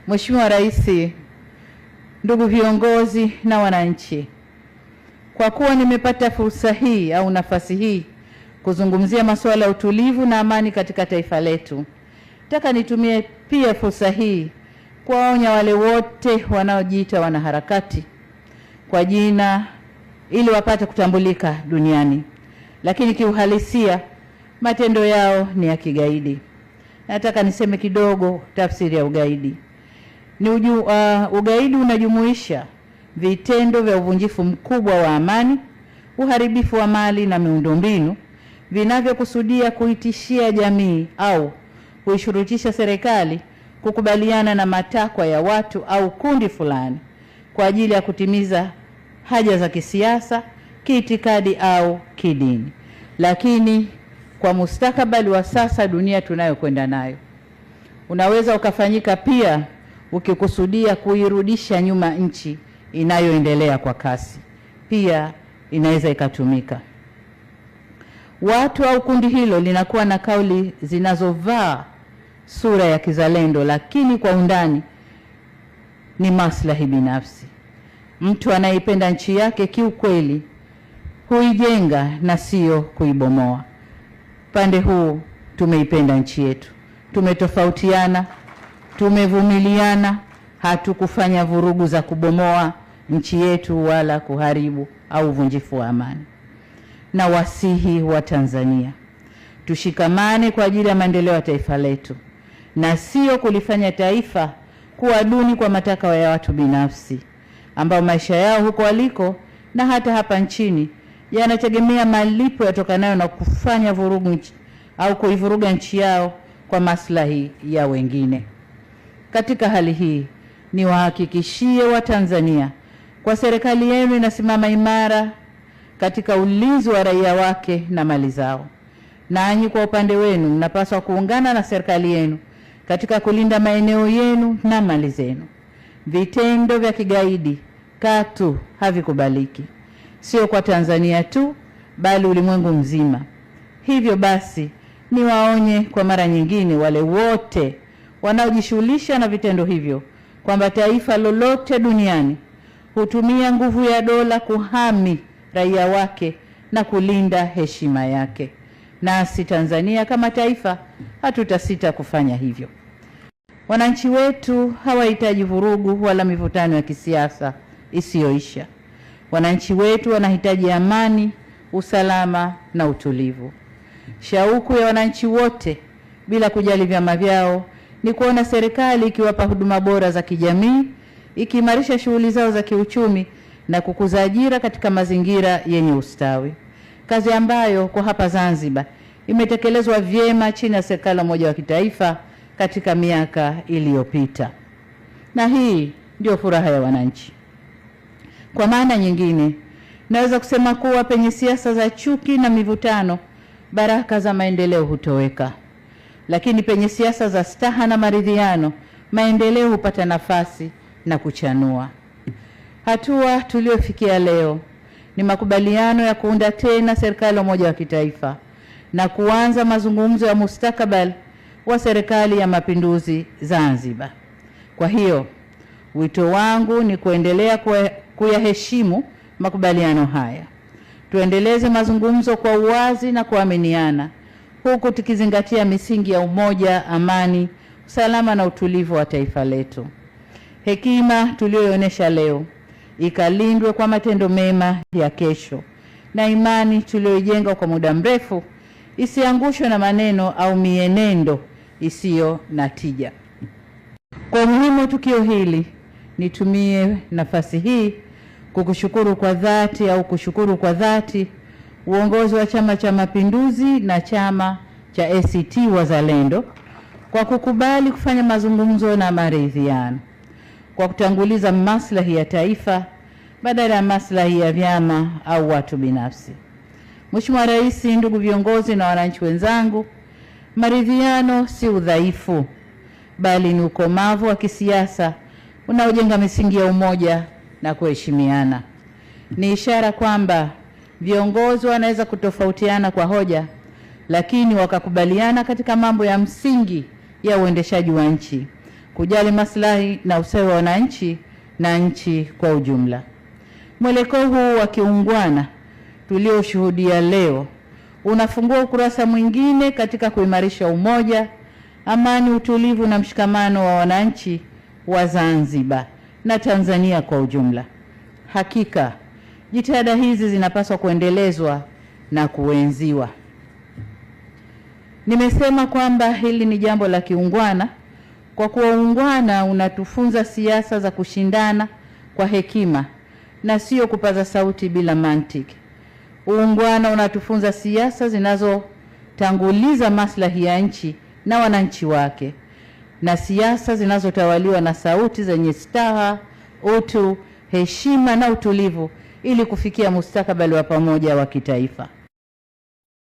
Mheshimiwa Rais, ndugu viongozi na wananchi, kwa kuwa nimepata fursa hii au nafasi hii kuzungumzia masuala ya utulivu na amani katika taifa letu, nataka nitumie pia fursa hii kuwaonya wale wote wanaojiita wanaharakati kwa jina ili wapate kutambulika duniani, lakini kiuhalisia matendo yao ni ya kigaidi. Nataka niseme kidogo tafsiri ya ugaidi. Ugaidi unajumuisha vitendo vya uvunjifu mkubwa wa amani, uharibifu wa mali na miundombinu vinavyokusudia kuitishia jamii au kuishurutisha serikali kukubaliana na matakwa ya watu au kundi fulani kwa ajili ya kutimiza haja za kisiasa, kiitikadi au kidini. Lakini kwa mustakabali wa sasa dunia tunayokwenda nayo, unaweza ukafanyika pia ukikusudia kuirudisha nyuma nchi inayoendelea kwa kasi. Pia inaweza ikatumika. Watu au kundi hilo linakuwa na kauli zinazovaa sura ya kizalendo, lakini kwa undani ni maslahi binafsi. Mtu anayeipenda nchi yake kiukweli huijenga na sio kuibomoa. Pande huu tumeipenda nchi yetu, tumetofautiana, tumevumiliana, hatukufanya vurugu za kubomoa nchi yetu wala kuharibu au uvunjifu wa amani. Na wasihi wa Tanzania, tushikamane kwa ajili ya maendeleo ya taifa letu na sio kulifanya taifa kuwa duni kwa matakwa ya watu binafsi ambao maisha yao huko waliko na hata hapa nchini yanategemea malipo yatokanayo na kufanya vurugu au kuivuruga nchi yao kwa maslahi ya wengine. Katika hali hii, niwahakikishie Watanzania kwa serikali yenu inasimama imara katika ulinzi wa raia wake na mali zao. Nanyi kwa upande wenu mnapaswa kuungana na serikali yenu katika kulinda maeneo yenu na mali zenu. Vitendo vya kigaidi katu havikubaliki, sio kwa Tanzania tu bali ulimwengu mzima. Hivyo basi niwaonye kwa mara nyingine wale wote wanaojishughulisha na vitendo hivyo kwamba taifa lolote duniani hutumia nguvu ya dola kuhami raia wake na kulinda heshima yake. Nasi Tanzania kama taifa hatutasita kufanya hivyo. Wananchi wetu hawahitaji vurugu wala mivutano ya kisiasa isiyoisha. Wananchi wetu wanahitaji amani, usalama na utulivu. Shauku ya wananchi wote bila kujali vyama vyao ni kuona serikali ikiwapa huduma bora za kijamii, ikiimarisha shughuli zao za kiuchumi na kukuza ajira katika mazingira yenye ustawi. Kazi ambayo kwa hapa Zanzibar imetekelezwa vyema chini ya serikali ya umoja wa kitaifa katika miaka iliyopita. Na hii ndio furaha ya wananchi. Kwa maana nyingine, naweza kusema kuwa penye siasa za chuki na mivutano, baraka za maendeleo hutoweka. Lakini penye siasa za staha na maridhiano, maendeleo hupata nafasi na kuchanua. Hatua tuliofikia leo ni makubaliano ya kuunda tena serikali ya umoja wa kitaifa na kuanza mazungumzo ya mustakabali wa serikali ya mapinduzi Zanzibar. Kwa hiyo wito wangu ni kuendelea kuyaheshimu makubaliano haya. Tuendeleze mazungumzo kwa uwazi na kuaminiana, huku tukizingatia misingi ya umoja, amani, usalama na utulivu wa taifa letu. Hekima tuliyoonyesha leo ikalindwe kwa matendo mema ya kesho, na imani tuliyojenga kwa muda mrefu isiangushwe na maneno au mienendo isiyo na tija. Kwa umuhimu wa tukio hili, nitumie nafasi hii kushukuru kwa dhati uongozi wa Chama cha Mapinduzi na chama cha ACT Wazalendo kwa kukubali kufanya mazungumzo na maridhiano, kwa kutanguliza maslahi ya taifa badala ya maslahi ya vyama au watu binafsi. Mheshimiwa Rais, ndugu viongozi na wananchi wenzangu, maridhiano si udhaifu bali ni ukomavu wa kisiasa unaojenga misingi ya umoja na kuheshimiana. Ni ishara kwamba viongozi wanaweza kutofautiana kwa hoja, lakini wakakubaliana katika mambo ya msingi ya uendeshaji wa nchi, kujali maslahi na ustawi wa wananchi na nchi kwa ujumla. Mwelekeo huu wa kiungwana tulioshuhudia leo unafungua ukurasa mwingine katika kuimarisha umoja, amani, utulivu na mshikamano wa wananchi wa Zanzibar na Tanzania kwa ujumla. Hakika jitihada hizi zinapaswa kuendelezwa na kuenziwa. Nimesema kwamba hili ni jambo la kiungwana kwa kuwa uungwana unatufunza siasa za kushindana kwa hekima na sio kupaza sauti bila mantiki. Uungwana unatufunza siasa zinazotanguliza maslahi ya nchi na wananchi wake, na siasa zinazotawaliwa na sauti zenye staha, utu, heshima na utulivu ili kufikia mustakabali wa pamoja wa kitaifa.